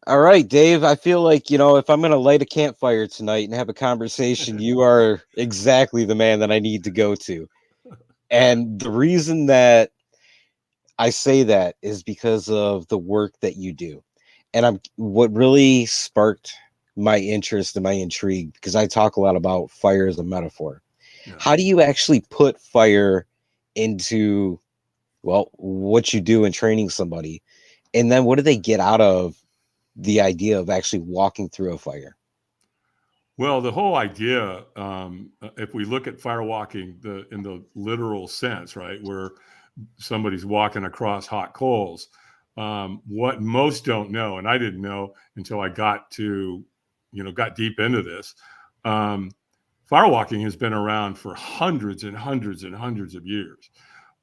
All right, Dave. I feel like, if I'm going to light a campfire tonight and have a conversation, you are exactly the man that I need to go to. And the reason that I say that is because of the work that you do. And what really sparked my interest and my intrigue, because I talk a lot about fire as a metaphor. Yeah. How do you actually put fire into, well, what you do in training somebody? And then what do they get out of the idea of actually walking through a fire? Well, the whole idea, if we look at firewalking in the literal sense, right, where somebody's walking across hot coals, what most don't know, and I didn't know until I got deep into this, um, firewalking has been around for hundreds and hundreds and hundreds of years.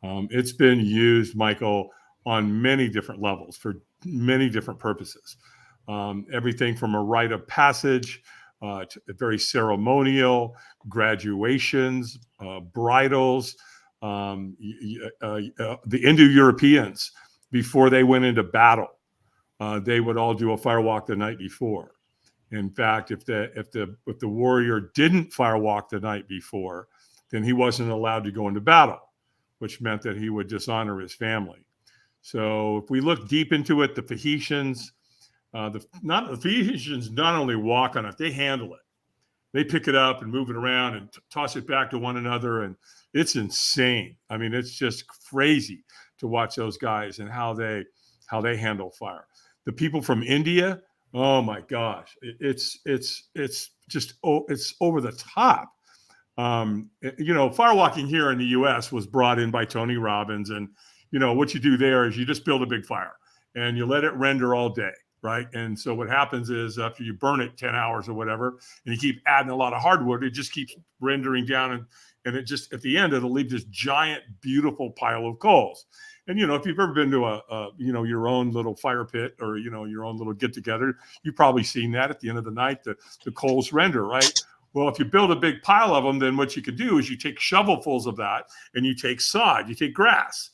It's been used, Michael, on many different levels for many different purposes. Everything from a rite of passage to very ceremonial, graduations, bridals. The Indo-Europeans, before they went into battle, they would all do a firewalk the night before. In fact, if the warrior didn't firewalk the night before, then he wasn't allowed to go into battle, which meant that he would dishonor his family. So if we look deep into it, the Fijians, the Fijians not only walk on it, they handle it. They pick it up and move it around and toss it back to one another, and it's insane. I mean, it's just crazy to watch those guys and how they handle fire. The people from India, oh my gosh, it's just it's over the top. Firewalking here in the U.S. was brought in by Tony Robbins, and what you do there is you just build a big fire and you let it render all day, right? And so what happens is after you burn it 10 hours or whatever, and you keep adding a lot of hardwood, it just keeps rendering down, and it just at the end it'll leave this giant, beautiful pile of coals. And if you've ever been to your own little fire pit or your own little get together, you've probably seen that at the end of the night, the coals render, right? Well, if you build a big pile of them, then what you could do is you take shovelfuls of that and you take sod, you take grass,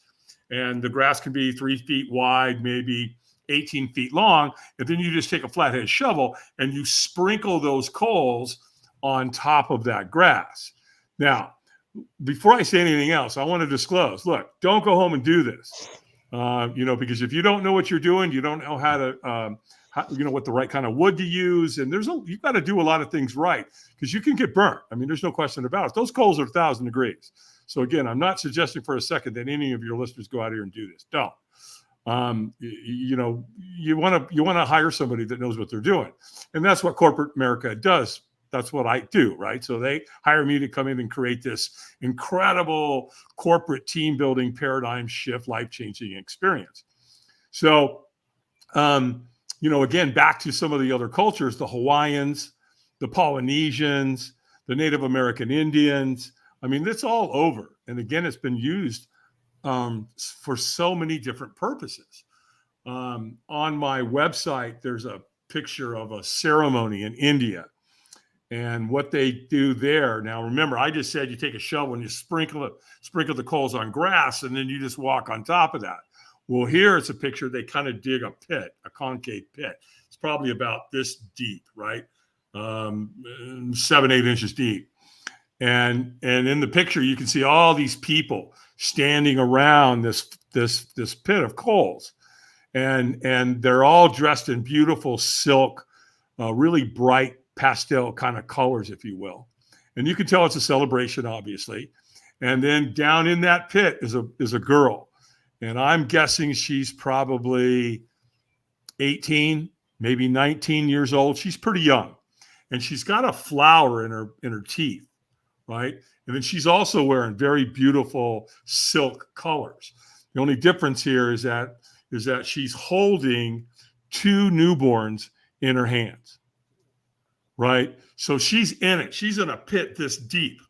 and the grass can be 3 feet wide, maybe 18 feet long. And then you just take a flathead shovel and you sprinkle those coals on top of that grass. Now, before I say anything else, I want to disclose, look, don't go home and do this. Because if you don't know what you're doing, you don't know how to, what the right kind of wood to use. And you've got to do a lot of things right because you can get burnt. I mean, there's no question about it. Those coals are 1,000 degrees. So again, I'm not suggesting for a second that any of your listeners go out here and do this. Don't. You want to hire somebody that knows what they're doing. And that's what corporate America does. That's what I do, right? So they hire me to come in and create this incredible corporate team building paradigm shift, life-changing experience. So, again, back to some of the other cultures, the Hawaiians, the Polynesians, the Native American Indians. I mean, it's all over. And again, it's been used for so many different purposes. On my website, there's a picture of a ceremony in India. And what they do there, now remember, I just said you take a shovel and you sprinkle the coals on grass, and then you just walk on top of that. Well, here it's a picture. They kind of dig a pit, a concave pit. It's probably about this deep, right? 7-8 inches deep. And in the picture, you can see all these people standing around this pit of coals, and they're all dressed in beautiful silk, really bright pastel kind of colors, if you will. And you can tell it's a celebration, obviously. And then down in that pit is a girl, and I'm guessing she's probably 18, maybe 19 years old. She's pretty young, and she's got a flower in her teeth, right? And then she's also wearing very beautiful silk colors. The only difference here is that she's holding 2 newborns in her hands, right? So she's in it. She's in a pit this deep.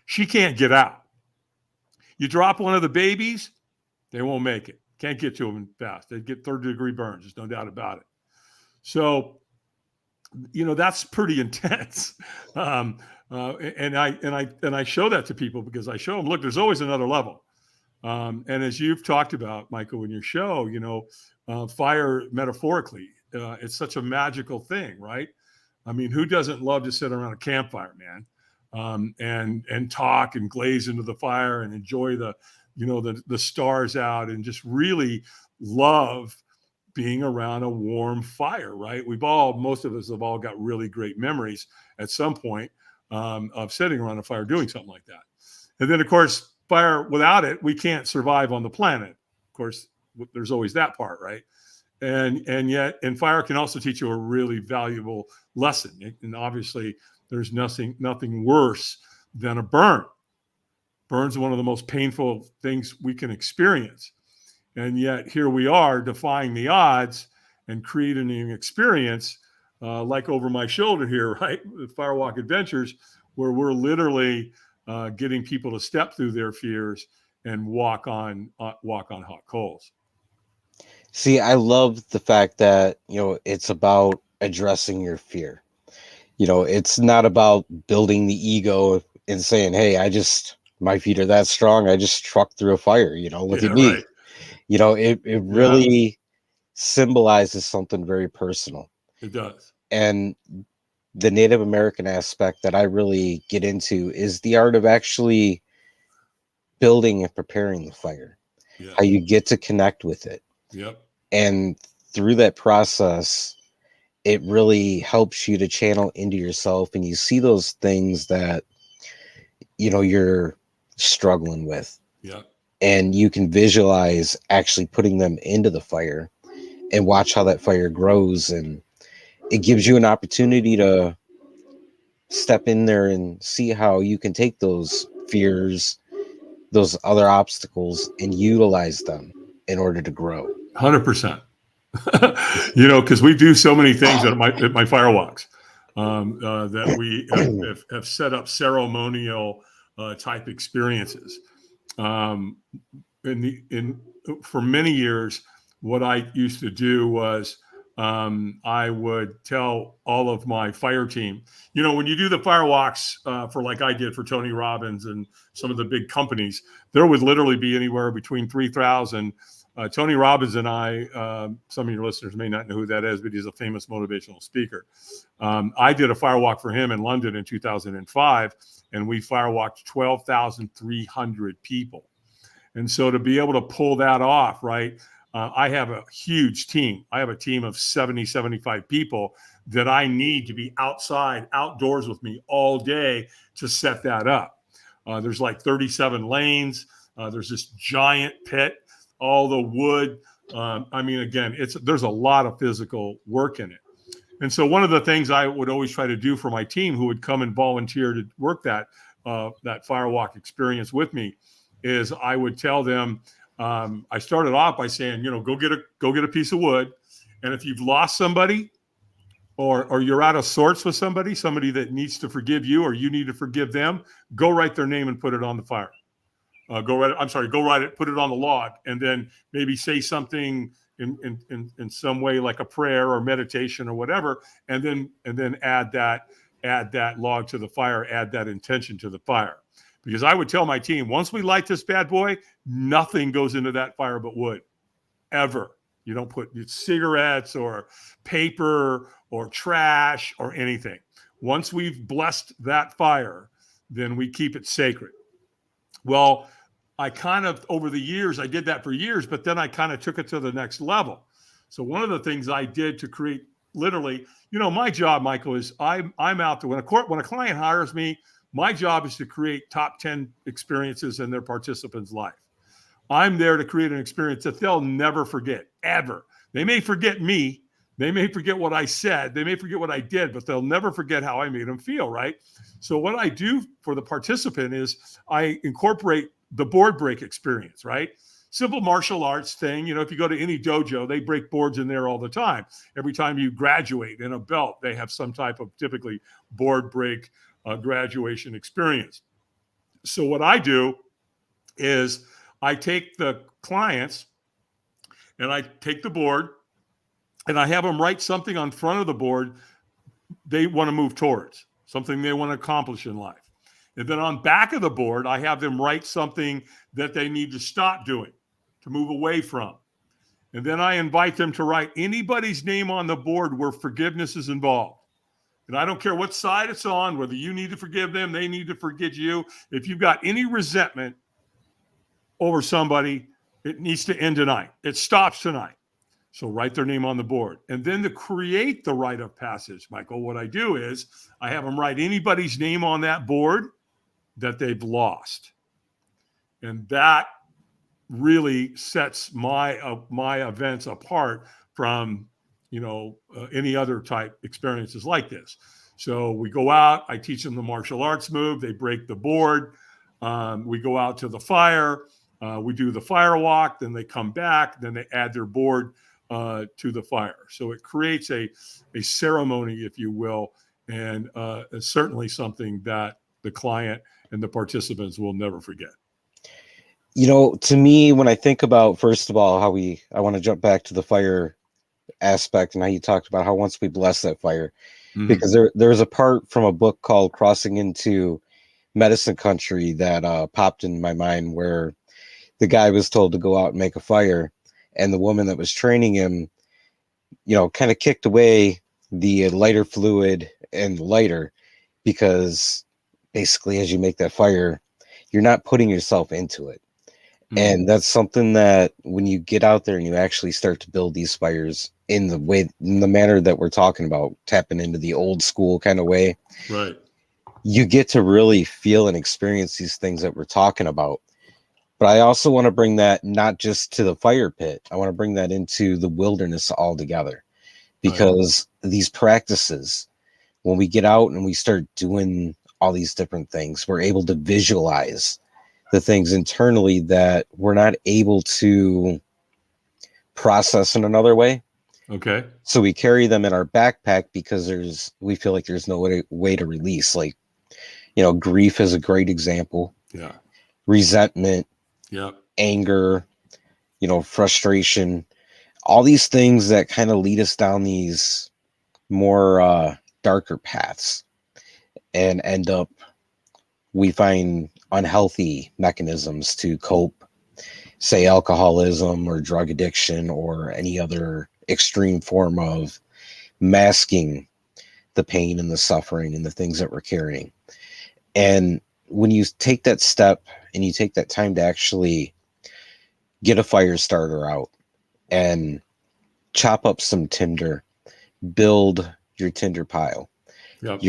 She can't get out. You drop one of the babies, they won't make it. Can't get to them fast. They get 3rd-degree burns. There's no doubt about it. So, that's pretty intense. And I show that to people because I show them, look, there's always another level. And as you've talked about, Michael, in your show, fire metaphorically, it's such a magical thing, right? I mean, who doesn't love to sit around a campfire, man, and talk and glaze into the fire and enjoy the stars out and just really love being around a warm fire, right? Most of us have all got really great memories at some point of sitting around a fire doing something like that. And then, of course, fire, without it, we can't survive on the planet. Of course, there's always that part, right? And fire can also teach you a really valuable lesson. And obviously, there's nothing worse than a burn. Burns one of the most painful things we can experience. And yet here we are defying the odds and creating an experience like over my shoulder here, right? The Firewalk Adventures, where we're literally getting people to step through their fears and walk on hot coals. See, I love the fact that, it's about addressing your fear. It's not about building the ego and saying, hey, my feet are that strong. I just trucked through a fire, look at me. Right. It really symbolizes something very personal. It does. And the Native American aspect that I really get into is the art of actually building and preparing the fire, how you get to connect with it. Yep. And through that process, it really helps you to channel into yourself, and you see those things that, you're struggling with. Yeah. And you can visualize actually putting them into the fire and watch how that fire grows. And it gives you an opportunity to step in there and see how you can take those fears, those other obstacles, and utilize them in order to grow. 100%. Because we do so many things at my firewalks that we have set up ceremonial type experiences. For many years, what I used to do was I would tell all of my fire team, when you do the firewalks for like I did for Tony Robbins and some of the big companies, there would literally be anywhere between 3,000. Tony Robbins and I, some of your listeners may not know who that is, but he's a famous motivational speaker. I did a firewalk for him in London in 2005, and we firewalked 12,300 people. And so to be able to pull that off, right, I have a huge team. I have a team of 70, 75 people that I need to be outdoors with me all day to set that up. There's like 37 lanes. There's this giant pit, all the wood. Again, there's a lot of physical work in it. And so one of the things I would always try to do for my team who would come and volunteer to work that firewalk experience with me is I would tell them, I started off by saying, go get a piece of wood. And if you've lost somebody or you're out of sorts with somebody that needs to forgive you or you need to forgive them, go write their name and put it on the fire. Go write it, put it on the log, and then maybe say something in some way like a prayer or meditation or whatever, and then add that log to the fire, add that intention to the fire. Because I would tell my team, once we light this bad boy, nothing goes into that fire but wood, ever. You don't put cigarettes or paper or trash or anything. Once we've blessed that fire, then we keep it sacred. Well, I kind of, over the years, I did that for years, but then I kind of took it to the next level. So one of the things I did to create, literally, my job, Michael, is I'm out there. When a client hires me, my job is to create top 10 experiences in their participant's life. I'm there to create an experience that they'll never forget, ever. They may forget me. They may forget what I said. They may forget what I did, but they'll never forget how I made them feel, right? So what I do for the participant is I incorporate the board break experience, right? Simple martial arts thing. If you go to any dojo, they break boards in there all the time. Every time you graduate in a belt, they have some type of typically board break graduation experience. So what I do is I take the clients and I take the board and I have them write something on front of the board they want to move towards, something they want to accomplish in life. And then on back of the board, I have them write something that they need to stop doing, to move away from. And then I invite them to write anybody's name on the board where forgiveness is involved. And I don't care what side it's on, whether you need to forgive them, they need to forgive you. If you've got any resentment over somebody, it needs to end tonight. It stops tonight. So write their name on the board. And then to create the rite of passage, Michael, what I do is I have them write anybody's name on that board that they've lost. And that really sets my events apart from any other type experiences like this. So we go out, I teach them the martial arts move, they break the board, we go out to the fire, we do the fire walk, then they come back, then they add their board to the fire. So it creates a ceremony, if you will, and it's certainly something that the client and the participants will never forget. To me, when I think about, first of all, I want to jump back to the fire aspect and how you talked about how once we bless that fire, because there's a part from a book called Crossing into Medicine Country that popped in my mind, where the guy was told to go out and make a fire, and the woman that was training him, kind of kicked away the lighter fluid and the lighter, because basically as you make that fire, you're not putting yourself into it. And that's something that when you get out there and you actually start to build these fires in the manner that we're talking about, tapping into the old school kind of way, right, you get to really feel and experience these things that we're talking about. But I also want to bring that not just to the fire pit. I want to bring that into the wilderness altogether, because these practices, when we get out and we start doing all these different things, we're able to visualize the things internally that we're not able to process in another way. Okay. So we carry them in our backpack because we feel like there's no way to release. Like, grief is a great example. Yeah. Resentment. Yeah. Anger, frustration, all these things that kind of lead us down these more darker paths and end up, we find unhealthy mechanisms to cope, say alcoholism or drug addiction or any other extreme form of masking the pain and the suffering and the things that we're carrying. And when you take that step and you take that time to actually get a fire starter out and chop up some tinder, build your tinder pile. Yep.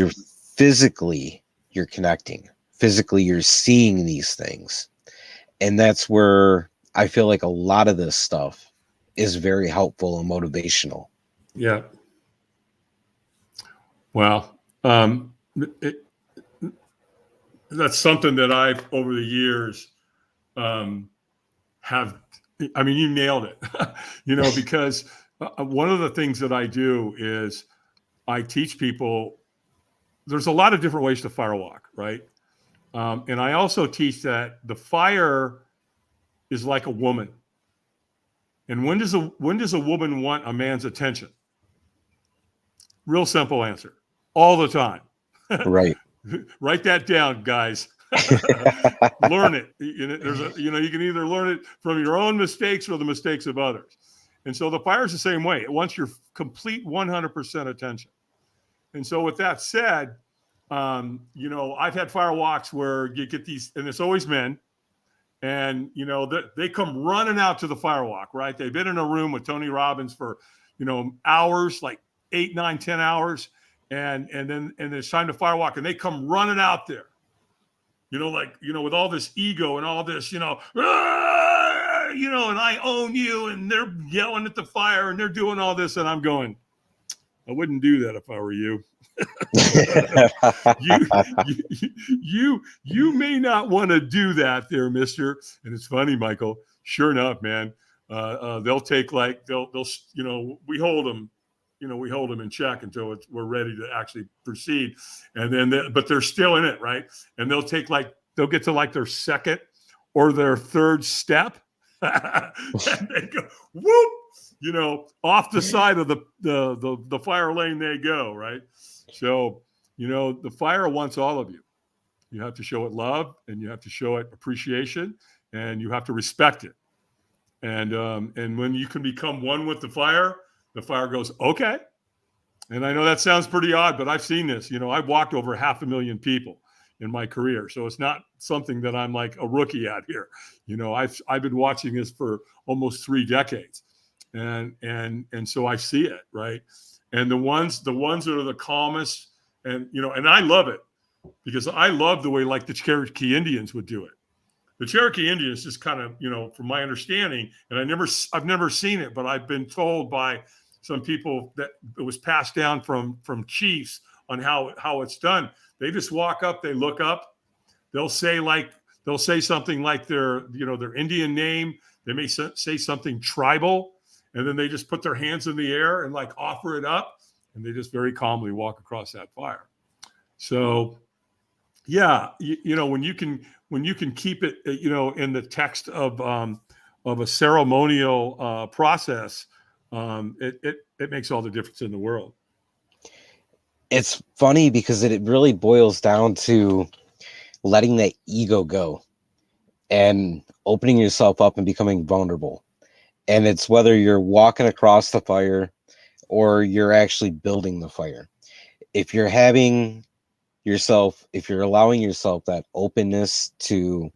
You're connecting. Physically, you're seeing these things. And that's where I feel like a lot of this stuff is very helpful and motivational. Yeah. Well, that's something that I've, over the years, you nailed it, because one of the things that I do is I teach people, there's a lot of different ways to fire walk, right? And I also teach that the fire is like a woman. And when does a woman want a man's attention? Real simple answer. All the time. Right. Write that down, guys. Learn it. You can either learn it from your own mistakes or the mistakes of others. And so the fire is the same way. It wants your complete 100% attention. And so with that said, I've had fire walks where you get these, and it's always men, and they come running out to the fire walk, right? They've been in a room with Tony Robbins for hours, like 8, 9, 10 hours, and then it's time to fire walk, and they come running out there, with all this ego and all this, and I own you, and they're yelling at the fire and they're doing all this, and I'm going, I wouldn't do that if I were you. you may not want to do that there, mister. And it's funny, Michael, sure enough, man, they'll take they'll we hold them in check until we're ready to actually proceed. And then, but they're still in it, right? And they'll get to their second or their third step. And they go, whoop, off the side of the fire lane they go, right? So, the fire wants all of you. You have to show it love, and you have to show it appreciation, and you have to respect it. And when you can become one with the fire goes, okay. And I know that sounds pretty odd, but I've seen this. I've walked over 500,000 people in my career, so it's not something that I'm like a rookie at here. I've been watching this for almost 3 decades, and so I see it, right. And the ones that are the calmest, and I love it because I love the way like the Cherokee Indians would do it. The Cherokee Indians just kind of, from my understanding, and I've never seen it, but I've been told by some people that it was passed down from chiefs on how it's done. They just walk up, they look up, they'll say something like their Indian name. They may say something tribal, and then they just put their hands in the air and like offer it up, and they just very calmly walk across that fire. So yeah, when you can keep it, in the text of a ceremonial process, it makes all the difference in the world. It's funny because it really boils down to letting that ego go and opening yourself up and becoming vulnerable. And it's whether you're walking across the fire or you're actually building the fire. If you're allowing yourself that openness to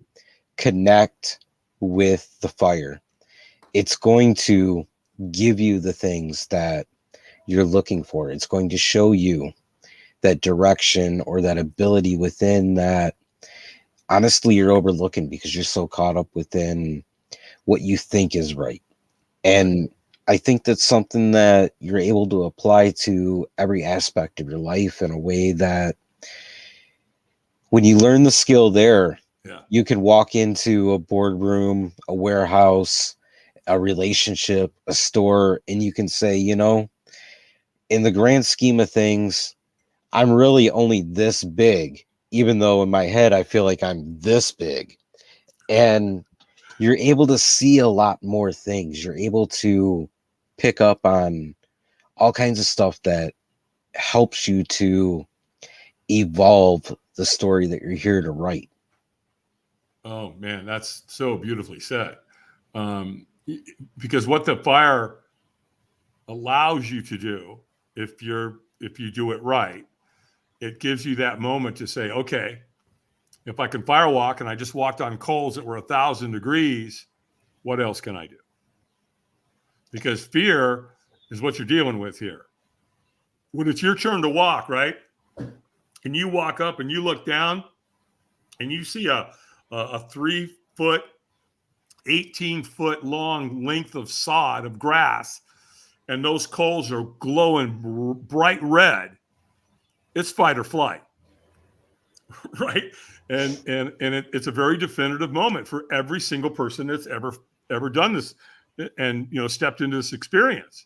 connect with the fire, it's going to give you the things that you're looking for. It's going to show you that direction or that ability within that honestly you're overlooking because you're so caught up within what you think is right. And I think that's something that you're able to apply to every aspect of your life in a way that when you learn the skill there, you can walk into a boardroom, a warehouse, a relationship, a store, and you can say, in the grand scheme of things, I'm really only this big, even though in my head I feel like I'm this big. And you're able to see a lot more things. You're able to pick up on all kinds of stuff that helps you to evolve the story that you're here to write. Oh man, that's so beautifully said. Because what the fire allows you to do, if you do it right, it gives you that moment to say, okay, if I can firewalk and I just walked on coals that were 1,000 degrees, what else can I do? Because fear is what you're dealing with here. When it's your turn to walk, right? And you walk up and you look down and you see a 3-foot, 18-foot long length of sod of grass, and those coals are glowing bright red. It's fight or flight, right? And it's a very definitive moment for every single person that's ever done this and stepped into this experience.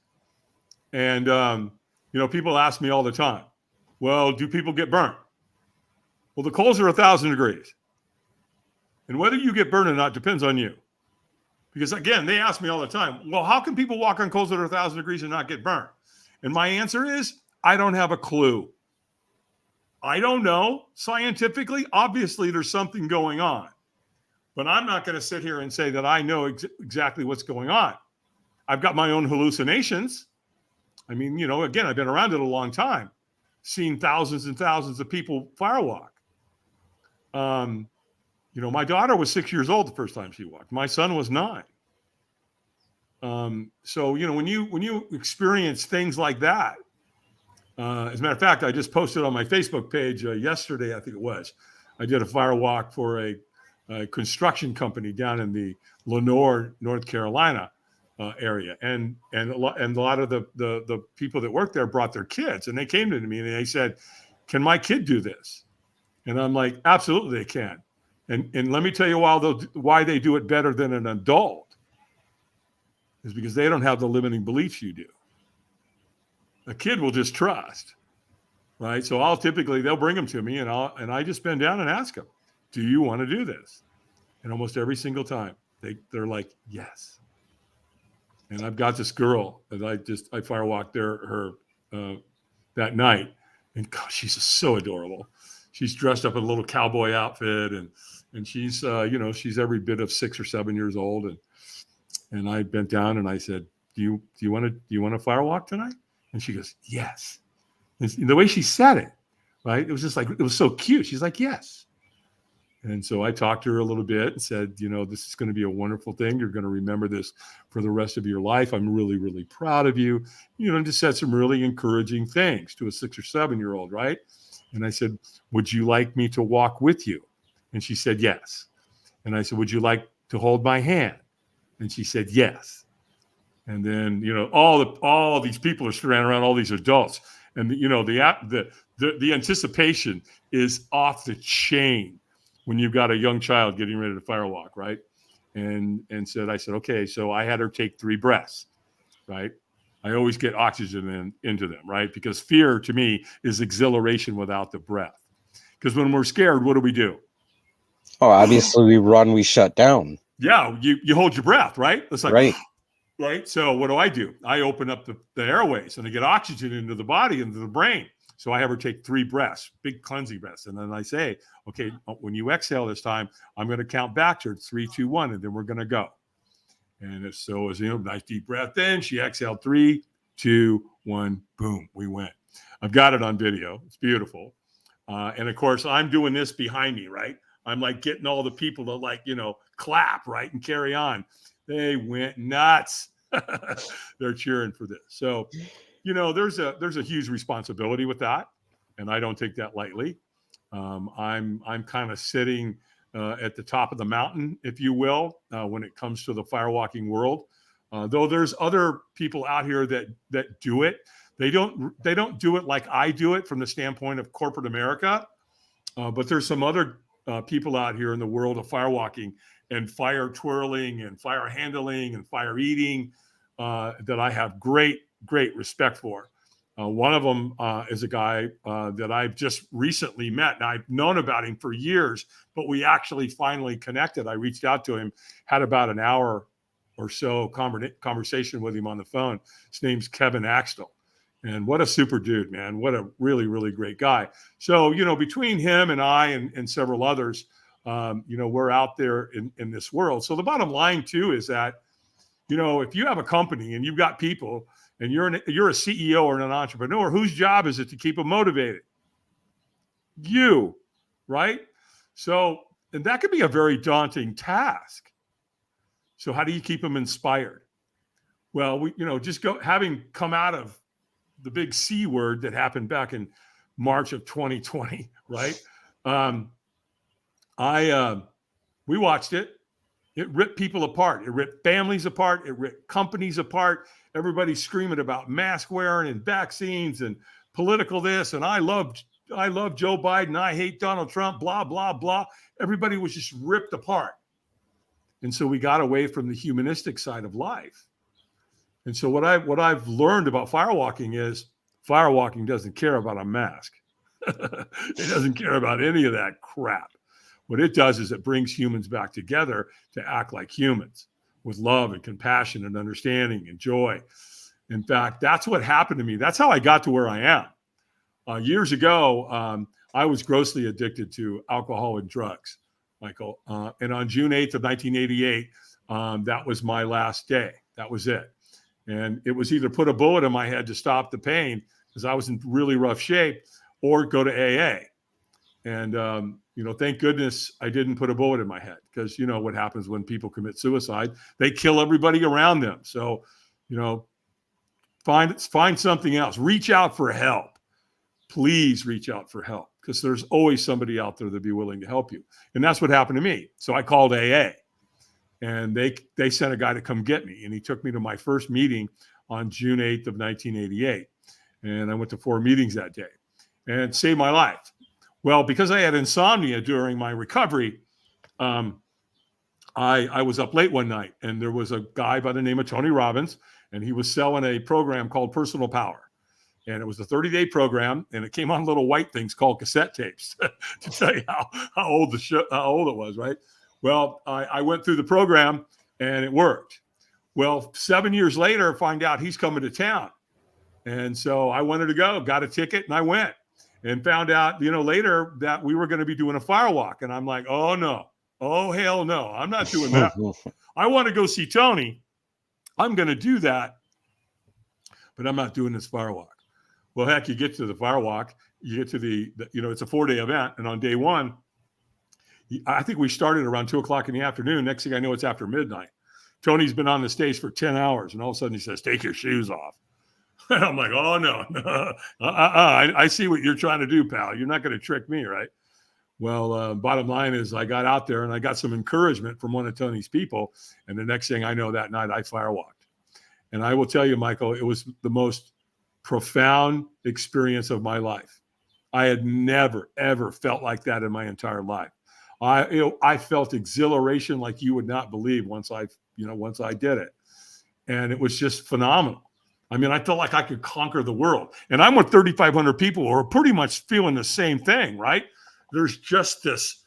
And people ask me all the time, well, do people get burnt? Well, the coals are 1,000 degrees, and whether you get burned or not depends on you. Because again, they ask me all the time, well, how can people walk on coals that are 1,000 degrees and not get burnt? And my answer is, I don't have a clue. I don't know. Scientifically, obviously, there's something going on. But I'm not going to sit here and say that I know exactly what's going on. I've got my own hallucinations. I mean, again, I've been around it a long time, seen thousands and thousands of people firewalk. My daughter was 6 years old the first time she walked. My son was 9. So, when you experience things like that, as a matter of fact, I just posted on my Facebook page yesterday, I think it was, I did a firewalk for a construction company down in the Lenore, North Carolina area. And a lot of the people that worked there brought their kids, and they came to me and they said, can my kid do this? And I'm like, absolutely they can. And let me tell you why they do it better than an adult is because they don't have the limiting beliefs you do. A kid will just trust, right? So they'll bring them to me and I just bend down and ask them, do you want to do this? And almost every single time they're like, yes. And I've got this girl that I firewalked her that night, and gosh, she's just so adorable. She's dressed up in a little cowboy outfit, and she's she's every bit of 6 or 7 years old, And I bent down and I said, do you want a firewalk tonight? And she goes, yes. And the way she said it, right? It was just like, it was so cute. She's like, yes. And so I talked to her a little bit and said, this is going to be a wonderful thing. You're going to remember this for the rest of your life. I'm really, really proud of you. And just said some really encouraging things to a 6 or 7-year-old, right? And I said, would you like me to walk with you? And she said, yes. And I said, would you like to hold my hand? And she said, yes. And then, all these people are surrounding around all these adults. And, the anticipation is off the chain when you've got a young child getting ready to firewalk, right? And I said, okay, so I had her take 3 breaths, right? I always get oxygen into them, right? Because fear to me is exhilaration without the breath. Because when we're scared, what do? Oh, obviously we run, we shut down. Yeah, you hold your breath, right? It's like, right. Right. So what do? I open up the airways and I get oxygen into the body, into the brain. So I have her take 3 breaths, big cleansing breaths. And then I say, okay, when you exhale this time, I'm going to count back to 3, 2, 1, and then we're going to go. And as nice deep breath in, she exhaled 3, 2, 1, boom, we went. I've got it on video. It's beautiful. And of course, I'm doing this behind me, right? I'm like getting all the people to clap, right? And carry on. They went nuts. They're cheering for this. So, there's a huge responsibility with that, and I don't take that lightly. I'm kind of sitting at the top of the mountain, if you will, when it comes to the firewalking world. Though there's other people out here that do it. They don't do it like I do it from the standpoint of corporate America. But there's some other people out here in the world of firewalking and fire twirling and fire handling and fire eating that I have great respect for. One of them is a guy that I've just recently met. And I've known about him for years, but we actually finally connected. I reached out to him, had about an hour or so conversation with him on the phone. His name's Kevin Axtell. And what a super dude, man. What a really, really great guy. So, between him and I and several others, we're out there in this world. So the bottom line too is that, if you have a company and you've got people and you're a CEO or an entrepreneur, whose job is it to keep them motivated? You, right? So, and that could be a very daunting task. So how do you keep them inspired? Well, having come out of the big C word that happened back in March of 2020, right? We watched it. It ripped people apart. It ripped families apart. It ripped companies apart. Everybody's screaming about mask wearing and vaccines and political this. And I love Joe Biden. I hate Donald Trump, blah, blah, blah. Everybody was just ripped apart. And so we got away from the humanistic side of life. And so what I've learned about firewalking is firewalking doesn't care about a mask. It doesn't care about any of that crap. What it does is it brings humans back together to act like humans with love and compassion and understanding and joy. In fact, that's what happened to me. That's how I got to where I am. Years ago, I was grossly addicted to alcohol and drugs, Michael. And on June 8th of 1988, that was my last day. That was it. And it was either put a bullet in my head to stop the pain because I was in really rough shape, or go to AA. And, thank goodness I didn't put a bullet in my head, because what happens when people commit suicide, they kill everybody around them. So, find something else, reach out for help. Please reach out for help, because there's always somebody out there that'd be willing to help you. And that's what happened to me. So I called AA, and they sent a guy to come get me, and he took me to my first meeting on June 8th of 1988. And I went to 4 meetings that day, and it saved my life. Well, because I had insomnia during my recovery, I was up late one night, and there was a guy by the name of Tony Robbins, and he was selling a program called Personal Power. And it was a 30-day program, and it came on little white things called cassette tapes to tell you how old it was, right? Well, I went through the program, and it worked. Well, 7 years later, find out he's coming to town. And so I wanted to go, got a ticket, and I went. And found out, later that we were going to be doing a firewalk. And I'm like, oh, no. Oh, hell no. I'm not doing that. I want to go see Tony. I'm going to do that, but I'm not doing this firewalk. Well, heck, you get to the firewalk, you get to the it's a 4-day event. And on day one, I think we started around 2:00 in the afternoon. Next thing I know, it's after midnight. Tony's been on the stage for 10 hours. And all of a sudden he says, take your shoes off. And I'm like, oh, no. I see what you're trying to do, pal. You're not going to trick me, right? Well, bottom line is I got out there and I got some encouragement from one of Tony's people. And the next thing I know, that night I firewalked. And I will tell you, Michael, it was the most profound experience of my life. I had never, ever felt like that in my entire life. I felt exhilaration like you would not believe once I did it. And it was just phenomenal. I mean, I felt like I could conquer the world. And I'm with 3,500 people who are pretty much feeling the same thing, right? There's just this,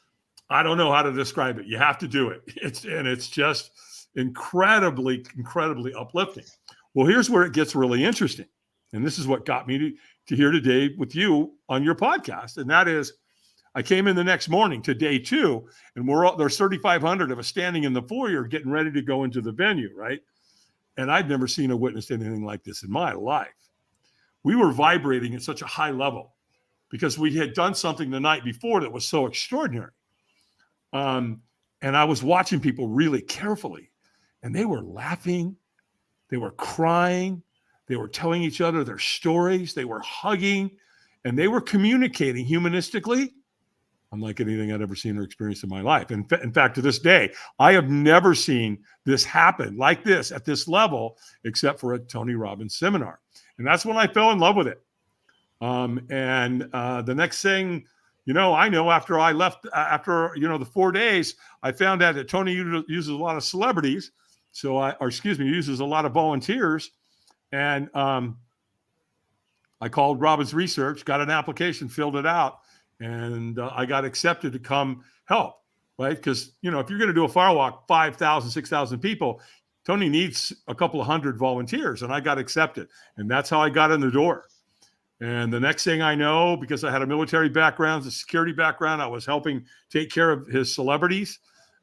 I don't know how to describe it. You have to do it. It's just incredibly, incredibly uplifting. Well, here's where it gets really interesting. And this is what got me to here today with you on your podcast. And that is, I came in the next morning to day 2, and there's 3,500 of us standing in the foyer getting ready to go into the venue, right? And I'd never seen or witnessed anything like this in my life. We were vibrating at such a high level because we had done something the night before that was so extraordinary. And I was watching people really carefully, and they were laughing, they were crying, they were telling each other their stories, they were hugging, and they were communicating humanistically unlike anything I'd ever seen or experienced in my life. In fact, to this day, I have never seen this happen like this at this level, except for a Tony Robbins seminar. And that's when I fell in love with it. The next thing, I know after I left, the 4 days, I found out that Tony uses a lot of celebrities. Uses a lot of volunteers. And I called Robbins Research, got an application, filled it out. And I got accepted to come help, right? Because, if you're going to do a firewalk, 5,000, 6,000 people, Tony needs a couple of hundred volunteers. And I got accepted. And that's how I got in the door. And the next thing I know, because I had a military background, a security background, I was helping take care of his celebrities.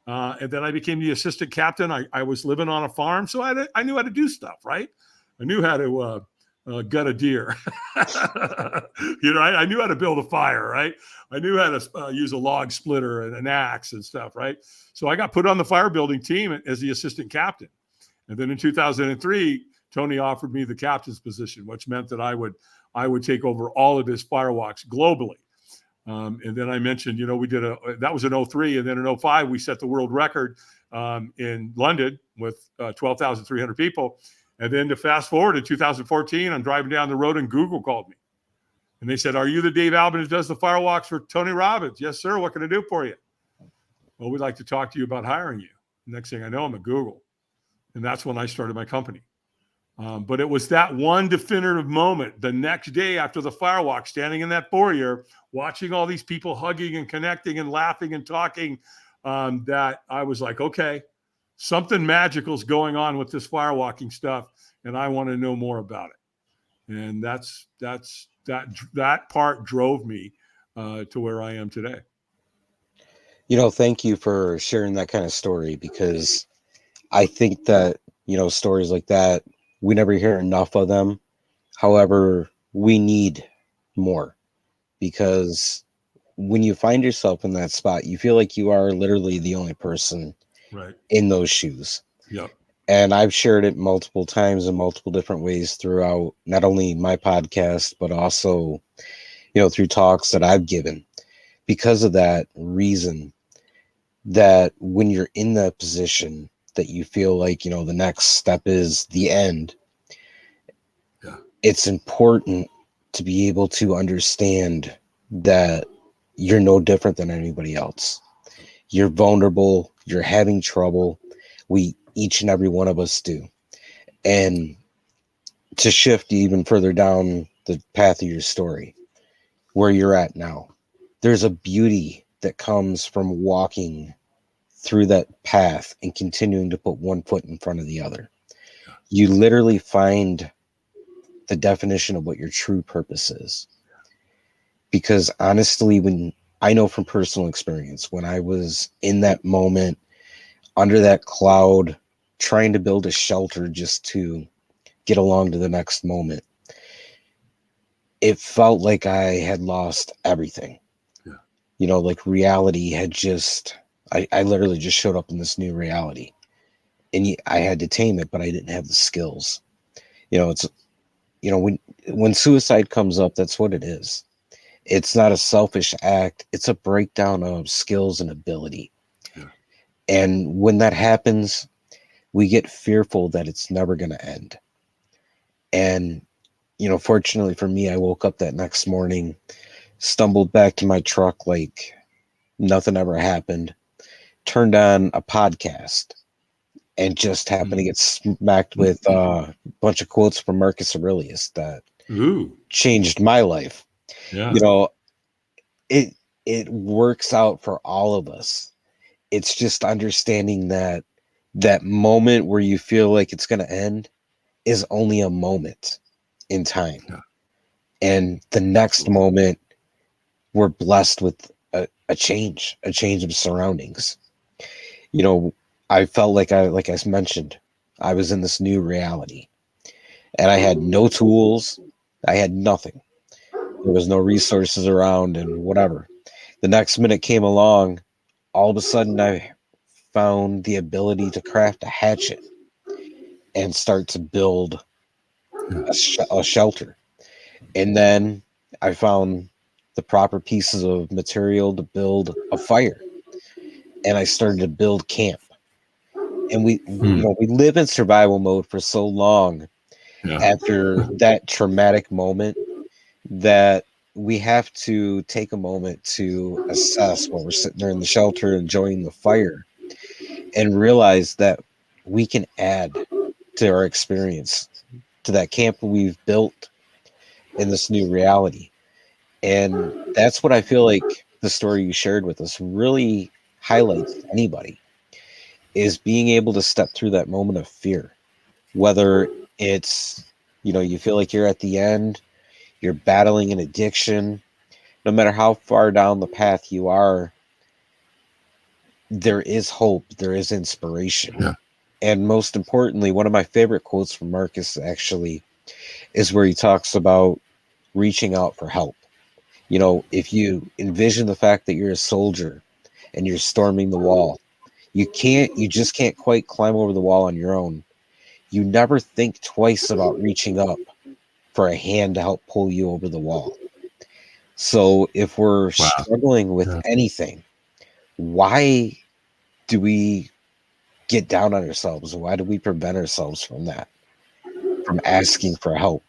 And then I became the assistant captain. I was living on a farm. So I knew how to do stuff, right? I knew how to gut a deer. I knew how to build a fire, right? I knew how to use a log splitter and an axe and stuff, right? So I got put on the fire building team as the assistant captain. And then in 2003, Tony offered me the captain's position, which meant that I would take over all of his firewalks globally. And then I mentioned, we did that was in 2003. And then in 2005, we set the world record in London with 12,300 people. And then to fast forward in 2014, I'm driving down the road and Google called me. And they said, are you the Dave Albin who does the firewalks for Tony Robbins? Yes, sir. What can I do for you? Well, we'd like to talk to you about hiring you. Next thing I know, I'm at Google. And that's when I started my company. But it was that one definitive moment the next day after the firewalk, standing in that foyer, watching all these people hugging and connecting and laughing and talking, that I was like, okay, something magical is going on with this firewalking stuff, and I want to know more about it. And that part drove me to where I am today. Thank you for sharing that kind of story, because I think that, stories like that, we never hear enough of them. However, we need more, because when you find yourself in that spot, you feel like you are literally the only person right in those shoes. Yep. And I've shared it multiple times in multiple different ways throughout not only my podcast, but also, through talks that I've given, because of that reason, that when you're in that position that you feel like, the next step is the end. Yeah. It's important to be able to understand that you're no different than anybody else. You're vulnerable. You're having trouble. Each and every one of us do. And to shift even further down the path of your story, where you're at now, there's a beauty that comes from walking through that path and continuing to put one foot in front of the other. You literally find the definition of what your true purpose is. Because honestly, when I know from personal experience, when I was in that moment, under that cloud, trying to build a shelter just to get along to the next moment, it felt like I had lost everything. Yeah. You know, like reality had just, I literally just showed up in this new reality. And I had to tame it, but I didn't have the skills. You know, it's, you know, when suicide comes up, that's what it is. It's not a selfish act. It's a breakdown of skills and ability. Yeah. And when that happens, we get fearful that it's never going to end. And, you know, fortunately for me, I woke up that next morning, stumbled back to my truck like nothing ever happened, turned on a podcast, and just happened to get smacked with a bunch of quotes from Marcus Aurelius that Ooh. changed my life. Yeah. You know, it works out for all of us. It's just understanding that that moment where you feel like it's going to end is only a moment in time. Yeah. And the next moment, we're blessed with a change of surroundings. You know, I felt like like I mentioned, I was in this new reality and I had no tools. I had nothing. There was no resources around and whatever. The next minute came along, all of a sudden I found the ability to craft a hatchet and start to build a shelter. And then I found the proper pieces of material to build a fire. And I started to build camp. And we live in survival mode for so long Yeah. after that traumatic moment that we have to take a moment to assess while we're sitting there in the shelter enjoying the fire and realize that we can add to our experience, to that camp we've built in this new reality. And that's what I feel like the story you shared with us really highlights to anybody, is being able to step through that moment of fear, whether it's, you know, you feel like you're at the end, you're battling an addiction, no matter how far down the path you are, there is hope, there is inspiration. Yeah. And most importantly, one of my favorite quotes from Marcus actually is where he talks about reaching out for help. You know, if you envision the fact that you're a soldier and you're storming the wall, you just can't quite climb over the wall on your own. You never think twice about reaching up for a hand to help pull you over the wall. So if we're Wow. struggling with Yeah. anything, why do we get down on ourselves? Why do we prevent ourselves from that, from asking for help?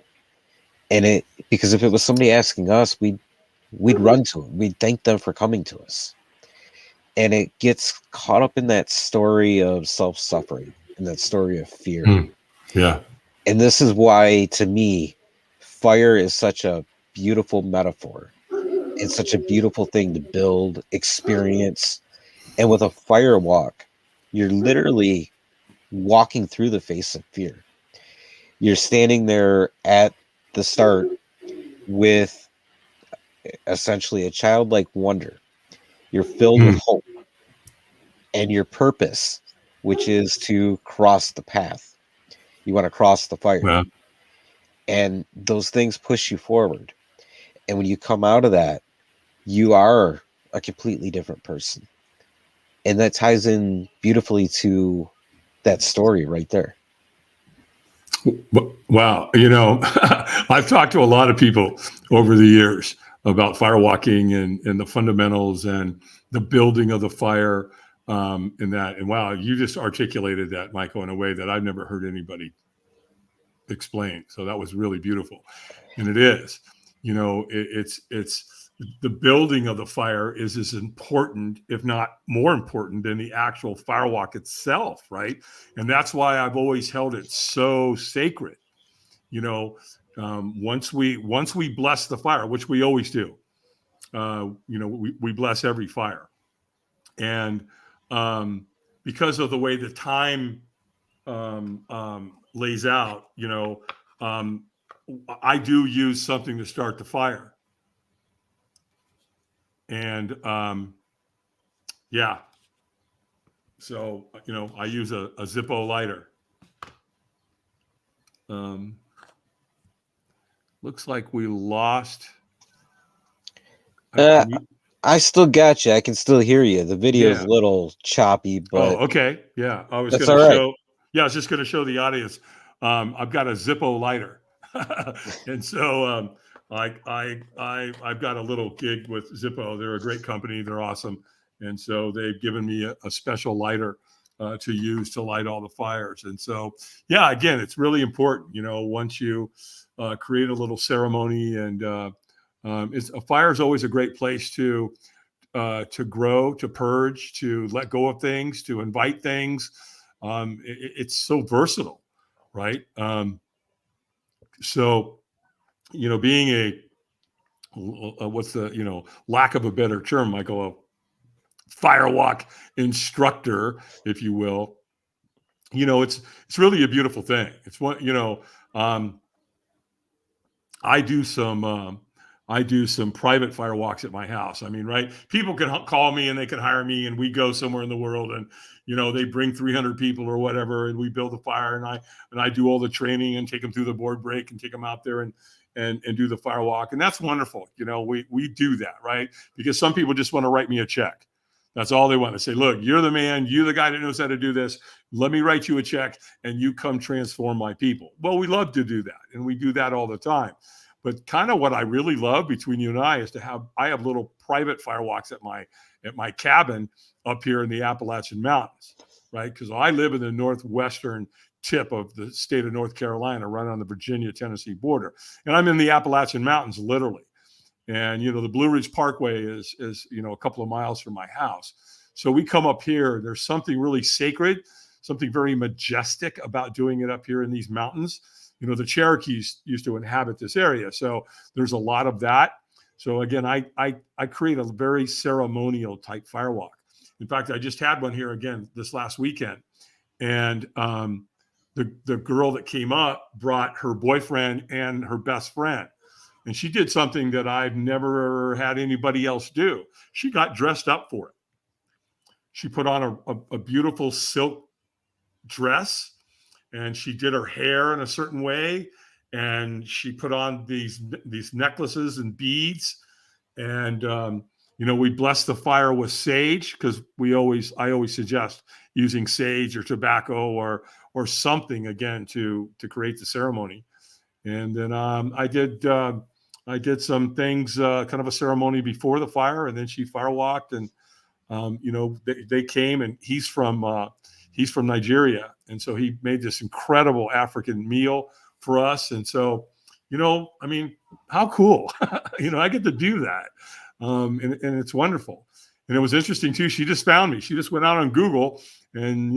And because if it was somebody asking us, we'd run to them. We'd thank them for coming to us. And it gets caught up in that story of self-suffering and that story of fear. Yeah. And this is why, to me, fire is such a beautiful metaphor. It's such a beautiful thing to build, experience. And with a fire walk, you're literally walking through the face of fear. You're standing there at the start with essentially a childlike wonder. You're filled with hope and your purpose, which is to cross the path. You want to cross the fire. Yeah. And those things push you forward. And when you come out of that, you are a completely different person. And that ties in beautifully to that story right there. Wow. You know, I've talked to a lot of people over the years about firewalking and the fundamentals and the building of the fire, and that. And wow, you just articulated that, Michael, in a way that I've never heard anybody explain. So that was really beautiful. And it is, you know, it's the building of the fire is as important, if not more important, than the actual firewalk itself, right? And that's why I've always held it so sacred. You know, once we bless the fire, which we always do, you know, we bless every fire, and because of the way the time lays out, you know, um, I do use something to start the fire. And yeah, So, I use a Zippo lighter. Looks like we lost. I still got you. I can still hear you. The video's Yeah. a little choppy, Oh, but okay. Yeah. I was that's going all to right. show. Yeah, I was just going to show the audience. I've got a Zippo lighter, and so I've got a little gig with Zippo. They're a great company. They're awesome, and so they've given me a special lighter to use to light all the fires. And so, yeah, again, it's really important. Once you create a little ceremony, and a fire is always a great place to grow, to purge, to let go of things, to invite things. It's so versatile, right? So, being what's the, lack of a better term, Michael, a firewalk instructor, if you will, it's really a beautiful thing. It's what, I do some private fire walks at my house. I mean, right? People can call me and they can hire me, and we go somewhere in the world, and they bring 300 people or whatever, and we build a fire, and I do all the training and take them through the board break and take them out there and do the fire walk, and that's wonderful. We do that, right? Because some people just want to write me a check. That's all they want to say. Look, you're the man. You're the guy that knows how to do this. Let me write you a check, and you come transform my people. Well, we love to do that, and we do that all the time. But kind of what I really love between you and I is I have little private firewalks at my cabin up here in the Appalachian Mountains, right? Because I live in the northwestern tip of the state of North Carolina, right on the Virginia-Tennessee border, and I'm in the Appalachian Mountains, literally. And the Blue Ridge Parkway is a couple of miles from my house. So we come up here. There's something really sacred, something very majestic about doing it up here in these mountains. The Cherokees used to inhabit this area, so there's a lot of that. So again, I create a very ceremonial type firewalk. In fact, I just had one here again this last weekend, and the girl that came up brought her boyfriend and her best friend. And she did something that I've never had anybody else do. She got dressed up for it. She put on a beautiful silk dress, and she did her hair in a certain way. And she put on these necklaces and beads. And, we blessed the fire with sage, because I always suggest using sage or tobacco or something, again, to create the ceremony. And then I did some things, kind of a ceremony before the fire, and then she firewalked, and they came, and he's from Nigeria, and so he made this incredible African meal for us. And so, I mean, how cool, I get to do that, and it's wonderful. And it was interesting too. She just found me. She just went out on Google, and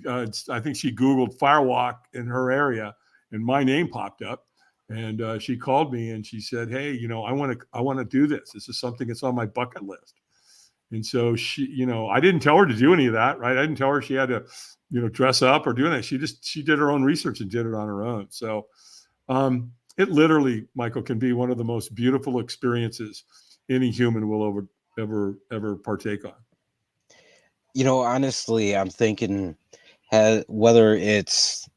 I think she Googled firewalk in her area, and my name popped up. And she called me and she said, "Hey, I want to do this. This is something that's on my bucket list." And so she, I didn't tell her to do any of that, right? I didn't tell her she had to, dress up or do anything. She did her own research and did it on her own. So it literally, Michael, can be one of the most beautiful experiences any human will ever partake on. Honestly, I'm thinking whether it's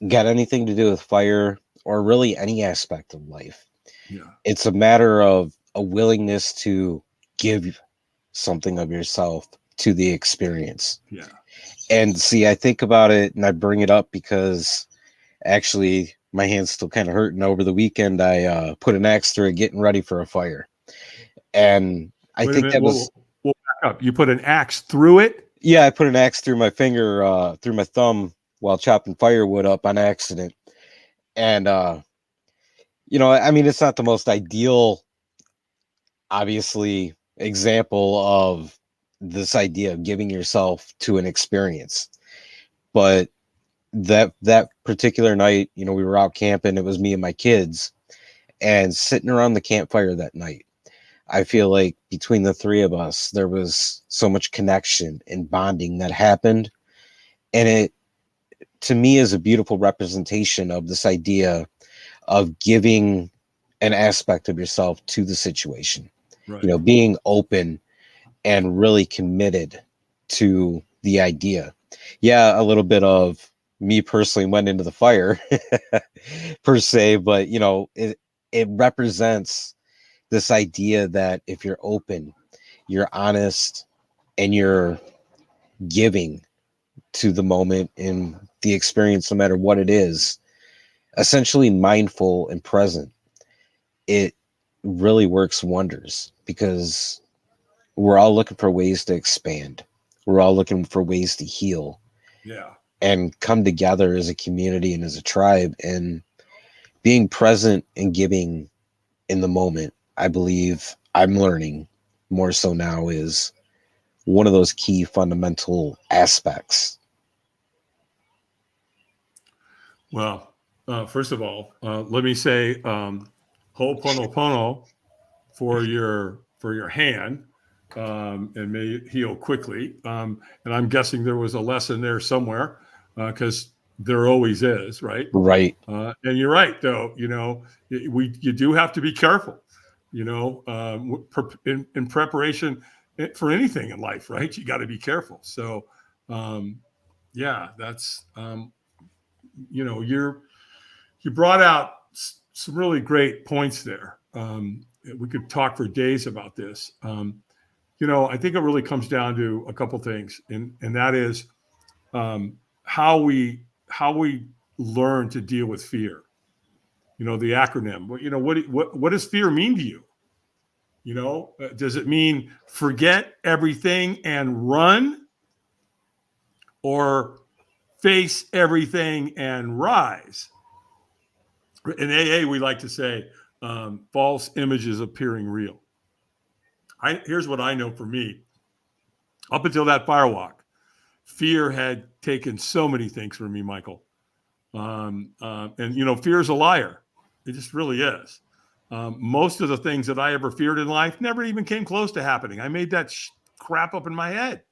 got anything to do with fire or really any aspect of life. Yeah. It's a matter of a willingness to give something of yourself to the experience. Yeah. And see, I think about it and I bring it up because actually my hand's still kind of hurting. Over the weekend, I put an axe through it getting ready for a fire. And I think that was... We'll back up. You put an axe through it? Yeah, I put an axe through my finger, through my thumb while chopping firewood up on accident. And, I mean, it's not the most ideal, obviously, example of this idea of giving yourself to an experience. But that particular night, we were out camping. It was me and my kids, and sitting around the campfire that night, I feel like between the three of us, there was so much connection and bonding that happened. And it, to me, is a beautiful representation of this idea of giving an aspect of yourself to the situation, right. Being open and really committed to the idea. Yeah, a little bit of me personally went into the fire per se, but you know, it represents this idea that if you're open, you're honest, and you're giving to the moment and the experience, no matter what it is, essentially mindful and present, it really works wonders, because we're all looking for ways to expand. We're all looking for ways to heal Yeah. and come together as a community and as a tribe. And being present and giving in the moment, I believe I'm learning more so now, is one of those key fundamental aspects. Well, first of all, let me say ho'oponopono for your hand, and may it heal quickly. And I'm guessing there was a lesson there somewhere, because there always is, right? Right. And you're right, though. You know, you do have to be careful. You know, in preparation for anything in life, right? You got to be careful. So, yeah, that's you know, you brought out some really great points there. We could talk for days about this. You know, I think it really comes down to a couple things, and that is how we learn to deal with fear. You know, the acronym. You know, what does fear mean to you? You know, does it mean forget everything and run, or face everything and rise? In AA, we like to say false images appearing real. Here's what I know for me. Up until that firewalk, fear had taken so many things from me, Michael. And, you know, fear is a liar. It just really is. Most of the things that I ever feared in life never even came close to happening. I made that crap up in my head.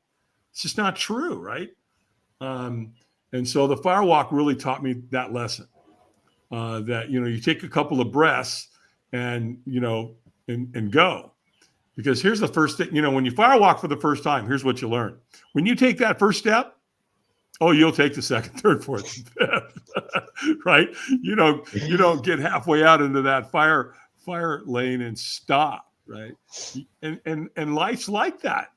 It's just not true, right? And so the firewalk really taught me that lesson. That, you know, you take a couple of breaths and, you know, and go. Because here's the first thing, you know, when you firewalk for the first time, here's what you learn. When you take that first step, oh, you'll take the second, third, fourth, fifth, right? You don't get halfway out into that fire lane and stop, right? And life's like that.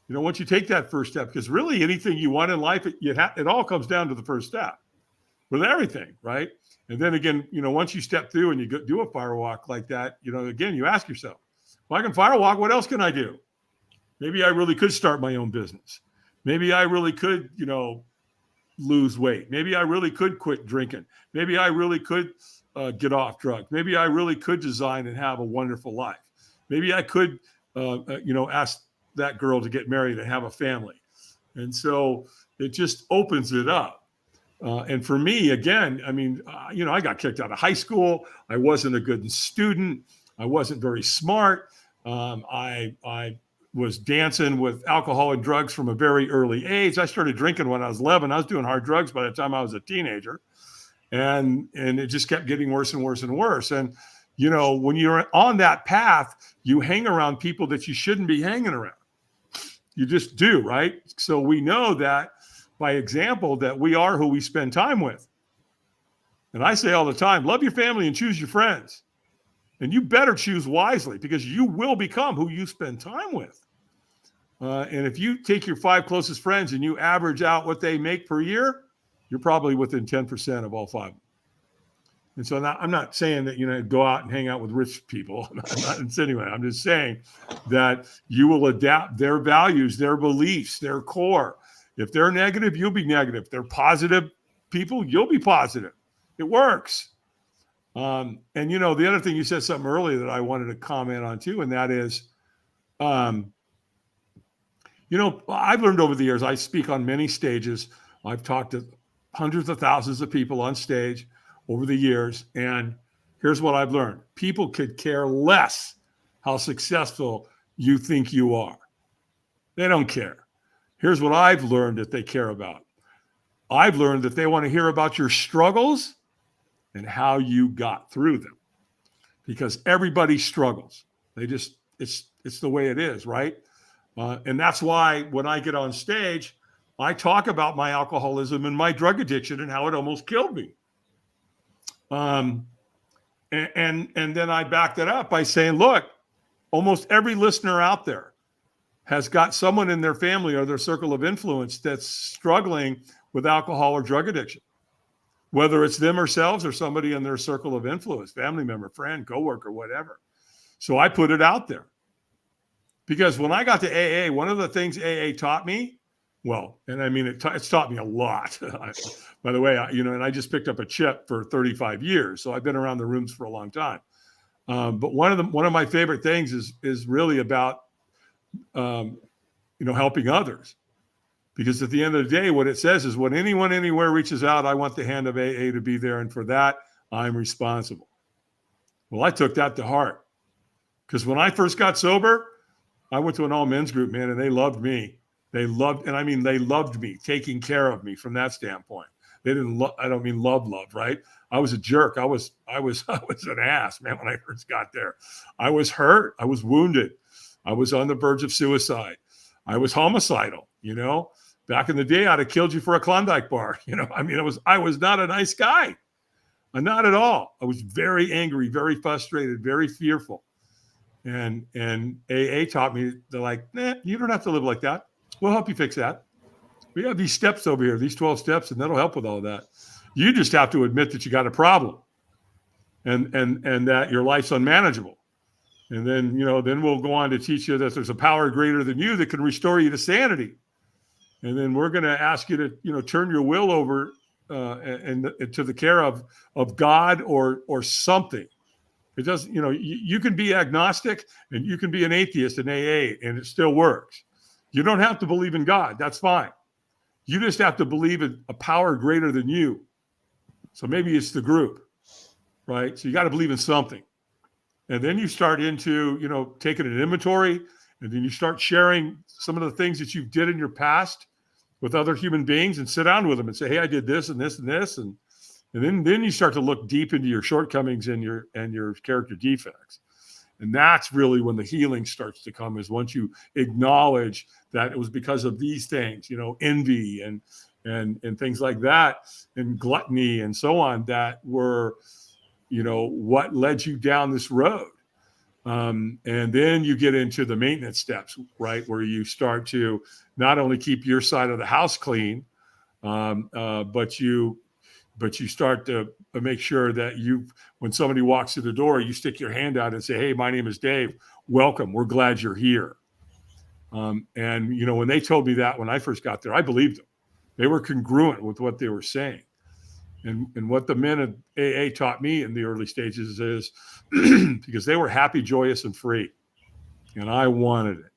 You know, once you take that first step, because really anything you want in life, it all comes down to the first step with everything, right? And then again, you know, once you step through and you do a firewalk like that, you know, again, you ask yourself, well, I can firewalk, what else can I do? Maybe I really could start my own business. Maybe I really could, you know, lose weight. Maybe I really could quit drinking. Maybe I really could get off drugs. Maybe I really could design and have a wonderful life. Maybe I could, you know, ask that girl to get married and have a family. And so it just opens it up. And for me, again, I mean, you know, I got kicked out of high school. I wasn't a good student. I wasn't very smart. I was dancing with alcohol and drugs from a very early age. I started drinking when I was 11. I was doing hard drugs by the time I was a teenager. And it just kept getting worse and worse and worse. And, you know, when you're on that path, you hang around people that you shouldn't be hanging around. You just do, right? So we know that by example that we are who we spend time with. And I say all the time, love your family and choose your friends. And you better choose wisely, because you will become who you spend time with. And if you take your 5 closest friends and you average out what they make per year, you're probably within 10% of all 5. And so now, I'm not saying that, you know, go out and hang out with rich people. I'm not insinuating. I'm just saying that you will adapt their values, their beliefs, their core. If they're negative, you'll be negative. If they're positive people, you'll be positive. It works. And, you know, the other thing, you said something earlier that I wanted to comment on too, and that is, you know, I've learned over the years, I speak on many stages. I've talked to hundreds of thousands of people on stage over the years. And here's what I've learned. People could care less how successful you think you are. They don't care. Here's what I've learned that they care about. I've learned that they want to hear about your struggles and how you got through them, because everybody struggles. They just, it's the way it is, right? And that's why when I get on stage, I talk about my alcoholism and my drug addiction and how it almost killed me. And then I back that up by saying, look, almost every listener out there has got someone in their family or their circle of influence that's struggling with alcohol or drug addiction, whether it's them themselves or somebody in their circle of influence, family member, friend, coworker, whatever. So I put it out there. Because when I got to AA, one of the things AA taught me, well, and I mean, it's taught me a lot. By the way, and I just picked up a chip for 35 years. So I've been around the rooms for a long time. But one of my favorite things is really about, helping others. Because at the end of the day, what it says is when anyone anywhere reaches out, I want the hand of AA to be there. And for that, I'm responsible. Well, I took that to heart. Because when I first got sober, I went to an all men's group, man, and they loved me. They loved me, taking care of me from that standpoint. They didn't, I don't mean love, right? I was a jerk. I was an ass, man, when I first got there. I was hurt. I was wounded. I was on the verge of suicide. I was homicidal, Back in the day, I'd have killed you for a Klondike bar. I was not a nice guy. Not at all. I was very angry, very frustrated, very fearful. And AA taught me, they're like, you don't have to live like that. We'll help you fix that. We have these steps over here, these 12 steps, and that'll help with all that. You just have to admit that you got a problem and that your life's unmanageable. And then, then we'll go on to teach you that there's a power greater than you that can restore you to sanity. And then we're going to ask you to, turn your will over and to the care of God or something. It doesn't, you can be agnostic and you can be an atheist in AA and it still works. You don't have to believe in God. That's fine. You just have to believe in a power greater than you. So maybe it's the group, right? So you got to believe in something. And then you start into, taking an inventory, and then you start sharing some of the things that you did in your past with other human beings and sit down with them and say, hey, I did this and this and this. And then you start to look deep into your shortcomings and your character defects. And that's really when the healing starts to come, is once you acknowledge that it was because of these things, envy and things like that, and gluttony and so on, that were, what led you down this road. And then you get into the maintenance steps, right? Where you start to not only keep your side of the house clean, but you start to make sure that when somebody walks through the door, you stick your hand out and say, hey, my name is Dave. Welcome. We're glad you're here. And when they told me that when I first got there, I believed them. They were congruent with what they were saying. And what the men of AA taught me in the early stages is because they were happy, joyous, and free. And I wanted it.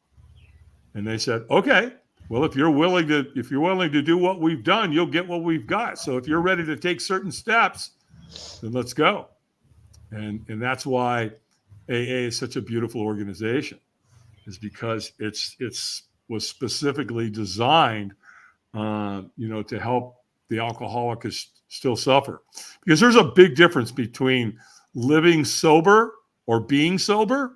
And they said, okay, well, if you're willing to do what we've done, you'll get what we've got. So if you're ready to take certain steps, then let's go. And that's why AA is such a beautiful organization, is because it was specifically designed, to help the alcoholic still suffer. Because there's a big difference between living sober or being sober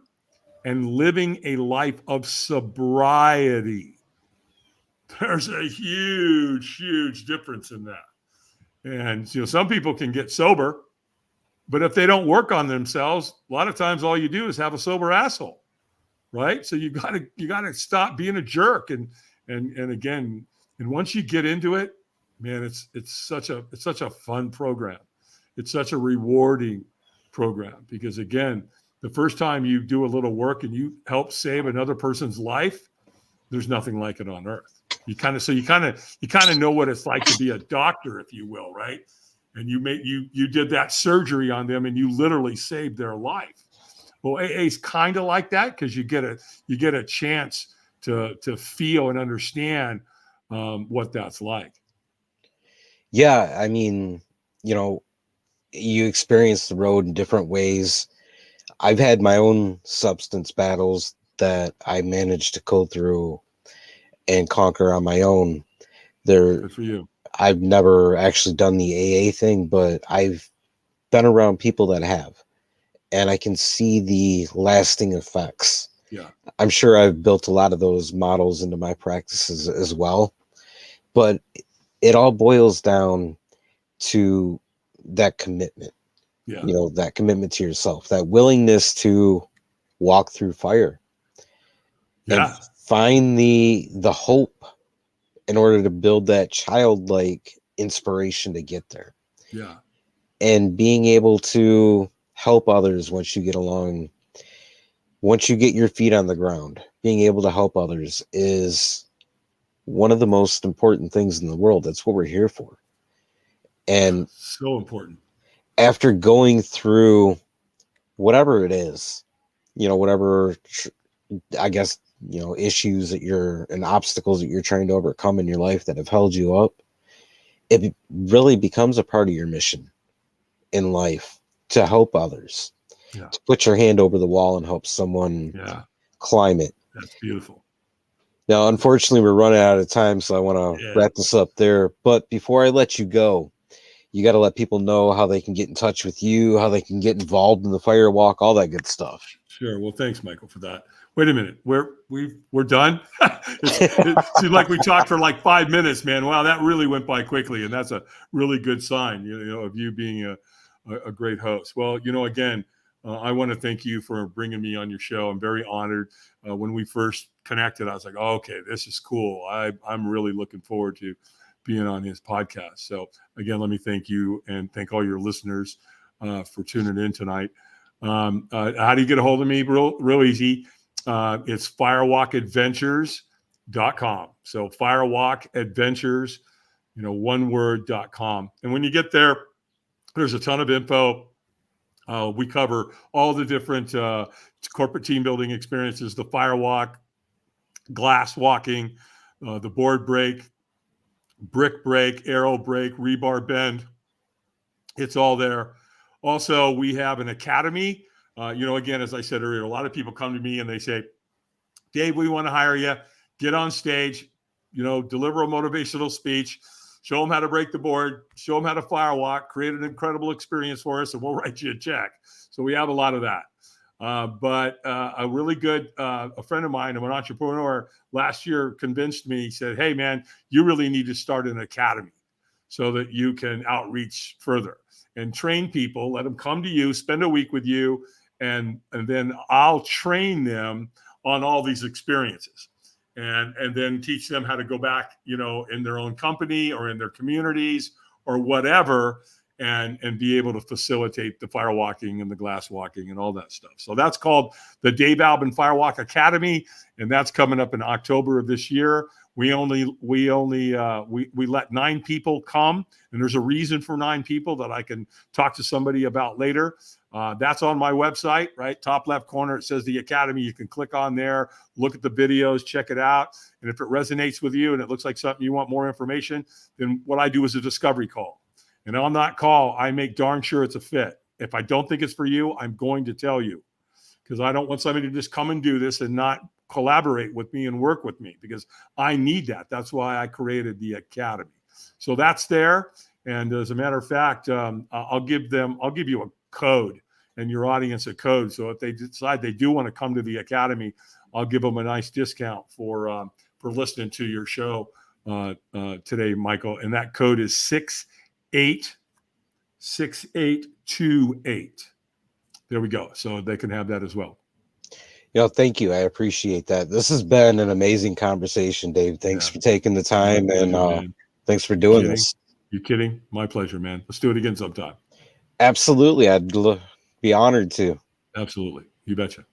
and living a life of sobriety. There's a huge, huge difference in that. And, some people can get sober, but if they don't work on themselves, a lot of times all you do is have a sober asshole, right? So you gotta stop being a jerk. And again, and once you get into it, man, it's such a fun program. It's such a rewarding program, because again, the first time you do a little work and you help save another person's life, there's nothing like it on earth. You kind of know what it's like to be a doctor, if you will, right? And you did that surgery on them and you literally saved their life. Well, AA is kind of like that, because you get a chance to feel and understand what that's like. Yeah, I mean, you experience the road in different ways. I've had my own substance battles that I managed to go through and conquer on my own. Good for you. I've never actually done the AA thing, but I've been around people that have, and I can see the lasting effects. Yeah. I'm sure I've built a lot of those models into my practices as well. But it all boils down to that commitment. Yeah. You know, that commitment to yourself, that willingness to walk through fire and Yeah. find the hope in order to build that childlike inspiration to get there. Yeah. And being able to help others once you get along, once you get your feet on the ground, being able to help others is one of the most important things in the world. That's what we're here for. And So important. after going through whatever it is, you know, whatever, I guess, you know, issues that you're and obstacles that you're trying to overcome in your life that have held you up, it really becomes a part of your mission in life to help others, Yeah. to put your hand over the wall and help someone Yeah. climb it. That's beautiful. Now, unfortunately, we're running out of time, so I want to Yeah. wrap this up there. But before I let you go, you got to let people know how they can get in touch with you, how they can get involved in the fire walk, all that good stuff. Sure. Well, thanks, Michael, for that. Wait a minute. We're done. It seemed like we talked for like 5 minutes, man. Wow, that really went by quickly, and that's a really good sign, you know, of you being a great host. Well, you know, again, I want to thank you for bringing me on your show. I'm very honored. When we first connected, I was like, oh, okay, this is cool. I'm really looking forward to being on his podcast. So again, let me thank you and thank all your listeners for tuning in tonight. How do you get a hold of me? Real easy. It's firewalkadventures.com. So firewalkadventures, you know, one word.com. And when you get there, there's a ton of info. We cover all the different corporate team building experiences, the firewalk, glass walking, the board break, brick break, arrow break, rebar bend. It's all there. Also, we have an academy. You know, again, as I said earlier, a lot of people come to me and they say, Dave, we want to hire you. Get on stage, you know, deliver a motivational speech, show them how to break the board, show them how to firewalk, create an incredible experience for us, and we'll write you a check. So we have a lot of that. But a really good a friend of mine, an entrepreneur, last year convinced me, he said, hey, man, you really need to start an academy so that you can outreach further and train people, let them come to you, spend a week with you, and then I'll train them on all these experiences and then teach them how to go back, you know, in their own company or in their communities or whatever, and be able to facilitate the firewalking and the glass walking and all that stuff. So that's called the Dave Albin Firewalk Academy, and that's coming up in October of this year. We let 9 people come, and there's a reason for 9 people that I can talk to somebody about later. That's on my website, right? Top left corner, it says the Academy. You can click on there, look at the videos, check it out. And if it resonates with you and it looks like something you want more information, then what I do is a discovery call. And on that call, I make darn sure it's a fit. If I don't think it's for you, I'm going to tell you, because I don't want somebody to just come and do this and not collaborate with me and work with me, because I need that. That's why I created the Academy. So that's there. And as a matter of fact, I'll give you a code and your audience a code. So if they decide they do want to come to the Academy, I'll give them a nice discount for listening to your show today, Michael. And that code is 686828. There we go. So they can have that as well. You know, thank you. I appreciate that. This has been an amazing conversation, Dave. Thanks for taking the time, and thanks for doing this. You kidding? My pleasure, man. Let's do it again sometime. Absolutely. I'd be honored to. Absolutely. You betcha.